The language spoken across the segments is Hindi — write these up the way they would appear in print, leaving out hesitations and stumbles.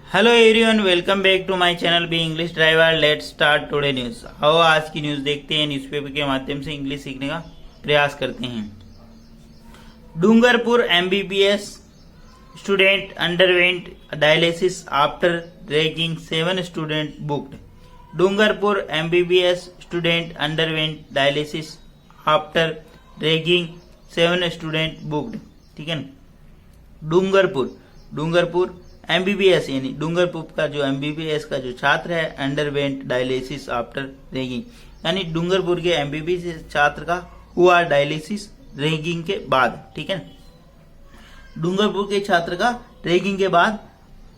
Hello everyone, welcome back to my channel B English driver. Let's start today news. आओ आज की न्यूज देखते हैं, न्यूज़पेपर के माध्यम से इंग्लिश सीखने का प्रयास करते हैं। Dungarpur MBBS student underwent dialysis after ragging 7 student booked. Dungarpur MBBS student underwent dialysis after ragging 7 student booked. ठीक है, डूंगरपुर एमबीबीएस यानी डूंगरपुर का जो एमबीबीएस का जो छात्र है अंडरवेंट डायलिसिस आफ्टर रैगिंग, यानी डूंगरपुर के एमबीबीएस छात्र का हुआ डायलिसिस रैगिंग के बाद। ठीक है, डूंगरपुर के छात्र का रैगिंग के बाद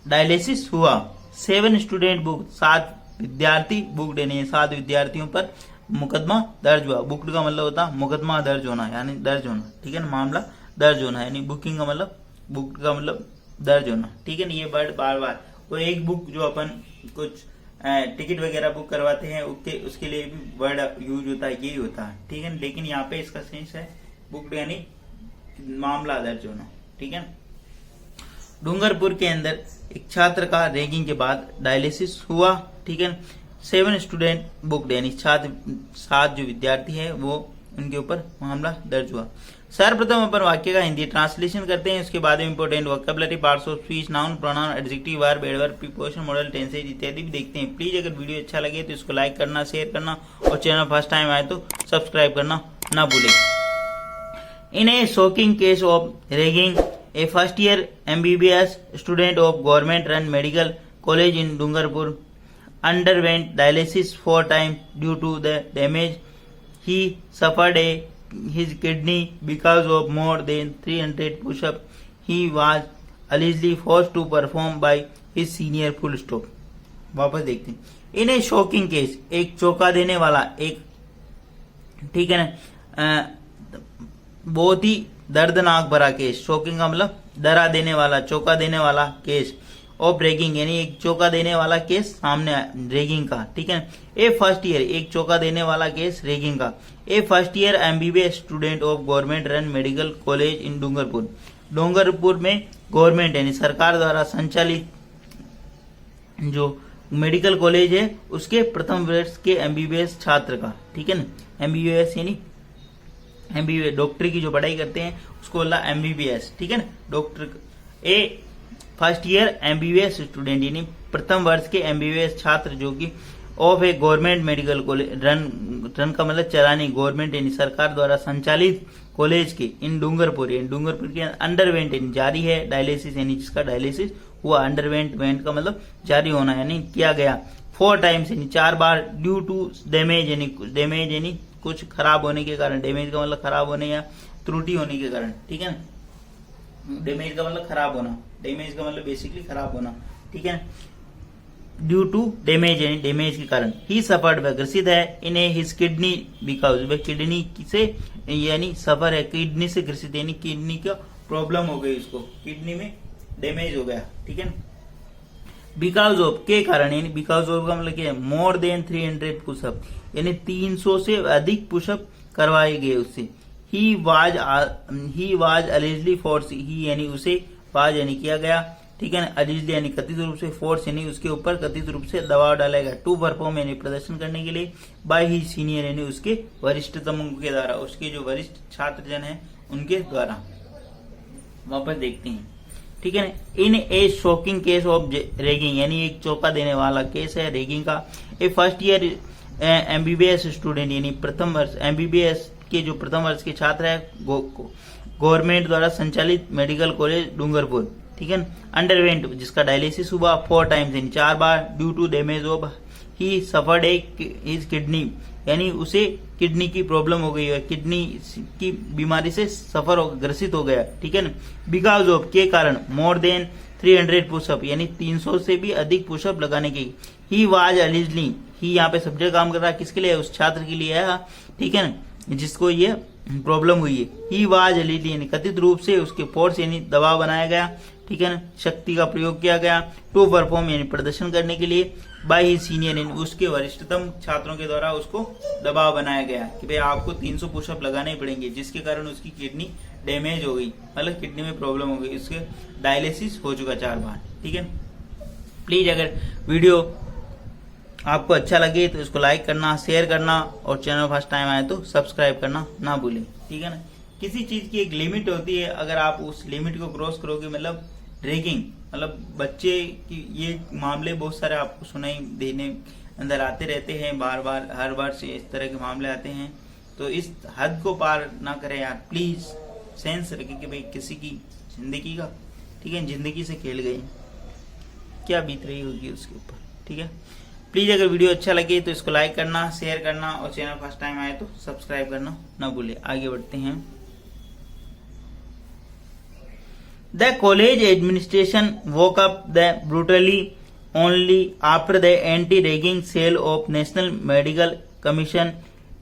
डायलिसिस हुआ। 7 स्टूडेंट बुक, 7 विद्यार्थी बुक्ड यानी 7 विद्यार्थियों पर मुकदमा दर्ज हुआ। बुक्ड का मतलब होता है मुकदमा दर्ज होना, यानी दर्ज होना। ठीक है ना, मामला दर्ज होना, यानी बुकिंग का मतलब बुक्ड का मतलब दर्ज होना। ठीक है ना, ये वर्ड बार बार वो एक बुक जो अपन कुछ टिकट वगैरह बुक करवाते हैं उसके लिए भी वर्ड यूज होता है, यही होता है। ठीक है, लेकिन यहाँ पे इसका सेंस है बुक्ड यानी मामला दर्ज होना। ठीक है, डूंगरपुर के अंदर एक छात्र का रैगिंग के बाद डायलिसिस हुआ। ठीक है, 7 स्टूडेंट बुक्ड यानी 7 जो विद्यार्थी है वो उनके ऊपर मामला दर्ज हुआ। सर्वप्रथम अपन वाक्य का हिंदी ट्रांसलेशन करते हैं, उसके बाद important vocabulary, parts of speech, noun, pronoun, adjective, verb, adverb, preposition, model, tenses इत्यादि भी देखते हैं। प्लीज अगर वीडियो अच्छा लगे तो इसको लाइक करना, शेयर करना और चैनल फर्स्ट टाइम आए तो सब्सक्राइब करना ना भूलें। In a shocking case of ragging, a first year MBBS student of government run medical college in Dungarpur underwent dialysis 4 times due to the damage he suffered his kidney because of more than 300 push-up he was allegedly forced to perform by his senior full stop। वापस देखते हैं। इन ए शॉकिंग केस, एक चौंका देने वाला, एक ठीक है ना, बहुत ही दर्दनाक भरा केस। शॉकिंग का मतलब डरा देने वाला, चौंका देने वाला केस ऑफ रैगिंग यानी एक चौंका देने वाला केस सामने रैगिंग का। ठीक है, ए फर्स्ट ईयर, एक चौंका देने वाला केस रैगिंग का। A first year MBBS student of government run medical college in Dungarpur, Dungarpur में गवर्नमेंट यानी सरकार द्वारा संचालित जो मेडिकल कॉलेज है उसके प्रथम वर्ष के एमबीबीएस छात्र का। ठीक है ना, एमबीबीएस यानी एमबीबीएस डॉक्टरी की जो पढ़ाई करते हैं उसको बोला एमबीबीएस। ठीक है ना, डॉक्टर। ए फर्स्ट ईयर एमबीबीएस स्टूडेंट यानी प्रथम वर्ष के एमबीबीएस छात्र जो कि of A government medical college run का मतलब चलाने, गवर्नमेंट यानी सरकार द्वारा संचालित कॉलेज के इन डूंगरपुर के अंडरवेंट यानी जारी है डायलिसिस यानी जिसका डायलिसिस हुआ। अंडरवेंट वेंट का मतलब जारी होना यानी किया गया। 4 टाइम्स यानी 4 बार, ड्यू टू डैमेज यानी कुछ खराब होने के कारण। डैमेज का मतलब खराब होने या त्रुटि होने के कारण। ठीक है ना, डैमेज का मतलब खराब होना, डैमेज का मतलब बेसिकली खराब होना। ठीक है, ड्यू टू डैमेज यानी डैमेज के कारण। ही सफर्ड वह ग्रसित है। इन हिज किडनी बिकॉज वह किडनी से यानी सफर है, किडनी से ग्रसित यानी किडनी का प्रॉब्लम हो गई, उसको किडनी में डैमेज हो गया। ठीक है, बिकॉज ऑफ के कारण यानी बिकॉज ऑफ का मतलब क्या है, मोर देन 300 पुशअप यानी 300 से अधिक पुशअप करवाए गए उससे। ही वाज अलेजली फोर्स, ही यानी उसे, वाज यानी किया गया। ठीक है ना, अलेजली यानी कथित रूप से, फोर्स यानी उसके ऊपर कथित रूप से दबाव डाला गया। टू परफॉर्म यानी प्रदर्शन करने के लिए, बाय ही सीनियर यानी उसके वरिष्ठतम के द्वारा, उसके जो वरिष्ठ छात्रजन है उनके द्वारा। वापस देखते हैं। ठीक है ना, इन a shocking case of ragging यानी एक चौंका देने वाला केस है रैगिंग का। A first year MBBS student यानी प्रथम वर्ष एमबीबीएस के जो प्रथम वर्ष के छात्र है गवर्नमेंट द्वारा संचालित मेडिकल कॉलेज डूंगरपुर। ठीक है, अंडरवेंट जिसका डायलिसिस हुआ 4 टाइम्स यानी 4 बार, due to damage of he suffered his kidney यानी उसे किडनी की प्रॉब्लम हो गई है, किडनी की बीमारी से सफर ग्रसित हो गया। ठीक है ना, बिकॉज ऑफ के कारण, मोर देन 300 पुशअप यानी 300 से भी अधिक पुशअप लगाने की। ही वाज अलिजली, ही यहाँ पे सब्जेक्ट काम कर रहा है, किसके लिए, उस छात्र के लिए है। ठीक है ना, जिसको ये प्रॉब्लम हुई है। ही वाज अलिजली यानी कथित रूप से उसके फोर्स यानी दबाव बनाया गया। ठीक है ना, शक्ति का प्रयोग किया गया। टू परफॉर्म यानी प्रदर्शन करने के लिए, बाय ही सीनियर यानी उसके वरिष्ठतम छात्रों के द्वारा उसको दबाव बनाया गया कि भाई आपको 300 पुशअप लगाने पड़ेंगे, जिसके कारण उसकी किडनी डैमेज हो गई, मतलब किडनी में प्रॉब्लम हो गई, उसके डायलिसिस हो चुका 4 बार। ठीक है, प्लीज अगर वीडियो आपको अच्छा लगे तो इसको लाइक करना, शेयर करना और चैनल फर्स्ट टाइम आए तो सब्सक्राइब करना ना भूलें, ठीक है ना। किसी चीज की एक लिमिट होती है, अगर आप उस लिमिट को क्रॉस करोगे, मतलब रैगिंग, मतलब बच्चे की ये मामले बहुत सारे आपको सुनाई देने अंदर आते रहते हैं, बार बार हर बार से इस तरह के मामले आते हैं। तो इस हद को पार ना करें यार, प्लीज सेंस रखें कि भाई किसी की जिंदगी का, ठीक है, जिंदगी से खेल गए, क्या बीत रही होगी उसके ऊपर, ठीक है। प्लीज अगर वीडियो अच्छा लगे तो इसको लाइक करना, शेयर करना और चैनल फर्स्ट टाइम आए तो सब्सक्राइब करना ना भूले। आगे बढ़ते हैं। The college administration woke up the brutally only after the anti-ragging cell of National Medical Commission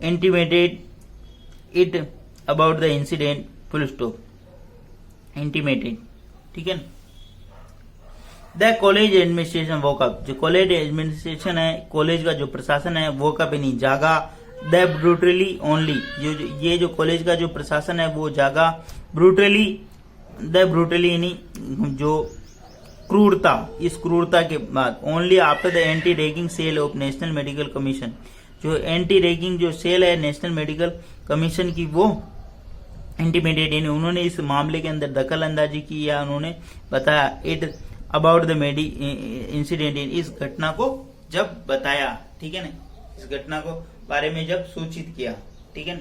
intimated it about the incident, full stop, intimated, ठीक है। The college administration woke up, जो कॉलेज एडमिनिस्ट्रेशन है, कॉलेज का जो प्रशासन है, woke up यानी जागा, द ब्रूटली ओनली, ये जो कॉलेज का जो प्रशासन है वो जागा, ब्रूटली, द ब्रूटली यानी जो क्रूरता, इस क्रूरता के बाद, only after the anti ragging cell of National Medical Commission, जो एंटी रैगिंग जो सेल है नेशनल मेडिकल कमीशन की, वो इंटीमेटेड यानी उन्होंने इस मामले के अंदर दखल अंदाजी की या उन्होंने बताया, इट अबाउट द इंसिडेंट, इस घटना को जब बताया, ठीक है ना, इस घटना को बारे में जब सूचित किया, ठीक है।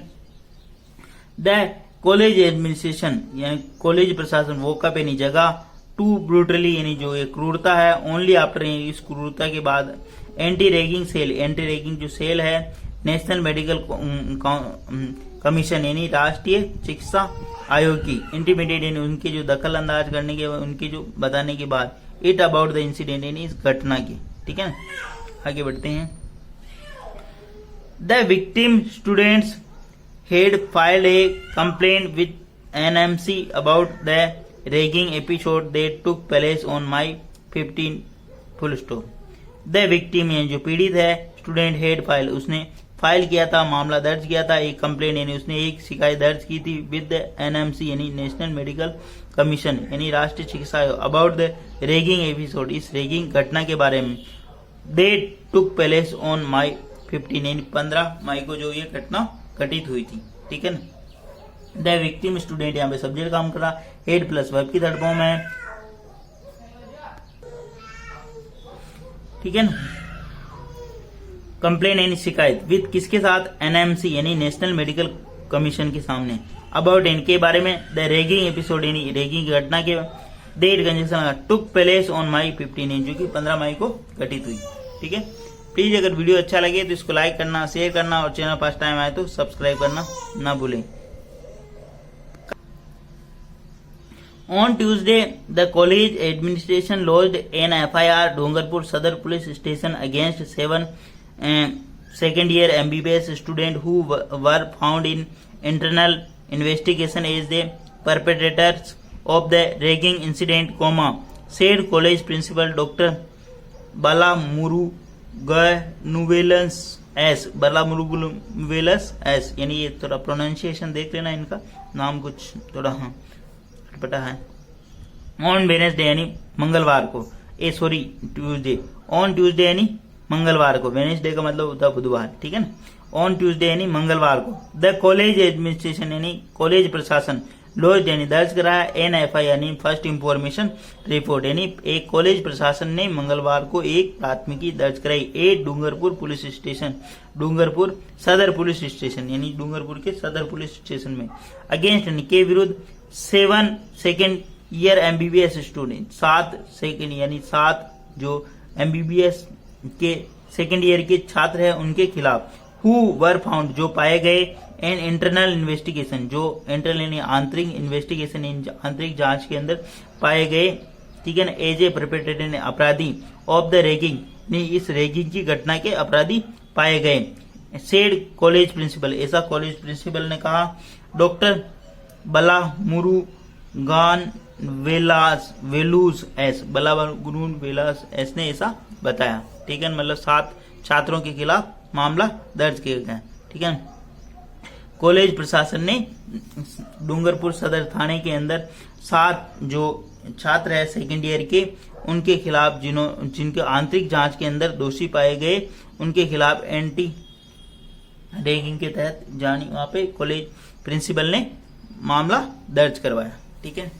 द कॉलेज एडमिनिस्ट्रेशन यानी कॉलेज प्रशासन वो कब यानी जगह, टू ब्रूटली यानी जो एक क्रूरता है, ओनली आफ्टर इस क्रूरता के बाद, anti ragging cell, anti ragging जो सेल है नेशनल मेडिकल कमीशन यानी राष्ट्रीय चिकित्सा आयोग की, इंटीमेटेड यानी उनके जो दखल अंदाज करने के, उनके जो बताने के बाद, इट अबाउट द इंसिडेंट यानी इस घटना की, ठीक है ना। आगे बढ़ते हैं। The victim students had filed a complaint with NMC about the ragging episode that took place on May 15, full stop. The victim यानी जो पीड़ित है, स्टूडेंट हेड फाइल, उसने फाइल किया था, मामला दर्ज किया था, एक कंप्लेंट यानी उसने एक शिकायत दर्ज की थी विद NMC यानी नेशनल मेडिकल कमीशन यानी राष्ट्रीय चिकित्सा आयोग, अबाउट द रैगिंग एपिसोड, इस रैगिंग घटना के बारे में, that took place on May 15 यानी 15 मई को जो ये घटना घटित हुई थी, ठीक है ना। द विक्टिम स्टूडेंट यहाँ पे सब्जेक्ट काम कर रहा, हेड प्लस वर्ब की थर्ड फॉर्म है, ठीक है ना। कंप्लेन यानी शिकायत, विद किसके साथ, एनएमसी यानी नेशनल मेडिकल कमीशन के सामने, अबाउट इनके बारे में, द रैगिंग एपिसोड यानी रैगिंग घटना के, that conjunction took place on May 15 जो कि 15 मई को घटित हुई, ठीक है। प्लीज अगर वीडियो अच्छा लगे तो इसको लाइक करना, शेयर करना और चैनल फर्स्ट टाइम आए तो सब्सक्राइब करना ना भूलें। On Tuesday the college administration launched an FIR Dungarpur Sadar police station against 7 second year MBBS student who were found in internal investigation as the perpetrators of the ragging incident, said college principal doctor बालामुरु नुवेलस एस, बालामुरुगुलस एस, यानी ये थोड़ा प्रोनाउंसिएशन देख लेना, इनका नाम कुछ थोड़ा हाँ पता है। ऑन वेडनेसडे यानी मंगलवार को, ट्यूसडे, ऑन ट्यूसडे यानी मंगलवार को, वेडनेसडे का मतलब होता है बुधवार, ठीक है ना। ऑन ट्यूसडे यानी मंगलवार को, द कॉलेज एडमिनिस्ट्रेशन यानी कॉलेज प्रशासन, लॉज यानी दर्ज कराया, एन FIR यानी फर्स्ट इंफॉर्मेशन रिपोर्ट यानी एक कॉलेज प्रशासन ने मंगलवार को एक प्राथमिकी दर्ज कराई, ए Dungarpur police station, Dungarpur Sadar police station यानी डूंगरपुर के सदर पुलिस स्टेशन में, अगेंस्ट के विरुद्ध 7 second year MBBS student, 7 second यानी 7 जो MBBS के सेकेंड ईयर के छात्र हैं उनके खिलाफ, हु वर फाउंड जो पाए गए, एन इंटरनल इन्वेस्टिगेशन जो इंटरनल यानी आंतरिक इन्वेस्टिगेशन आंतरिक जांच के अंदर पाए गए, ठीक है ना, एज ए परपेट्रेटर ने अपराधी, ऑफ द रैगिंग ने इस रैगिंग की घटना के अपराधी पाए गए, सेड कॉलेज प्रिंसिपल ऐसा कॉलेज प्रिंसिपल ने कहा, डॉक्टर बालामुरुगान वेलूस एस, बालामुरुगन वेलास एस ने ऐसा बताया, ठीक है, मतलब 7 छात्रों के खिलाफ मामला दर्ज किया गया, ठीक है। कॉलेज प्रशासन ने डूंगरपुर सदर थाने के अंदर 7 जो छात्र है सेकेंड ईयर के, उनके खिलाफ जिनके आंतरिक जांच के अंदर दोषी पाए गए, उनके खिलाफ एंटी रैगिंग के तहत वहां पे कॉलेज प्रिंसिपल ने मामला दर्ज करवाया। ठीक है,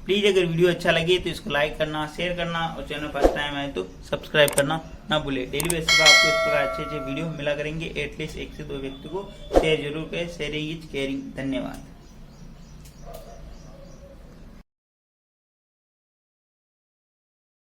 प्लीज अगर वीडियो अच्छा लगे तो इसको लाइक करना, शेयर करना और चैनल फर्स्ट टाइम आए तो सब्सक्राइब करना ना भूले। डेली बेसिस पर आपको इस प्रकार अच्छे वीडियो मिला करेंगे। एटलीस्ट 1 से 2 व्यक्ति को शेयर जरूर करें। Sharing is caring. धन्यवाद।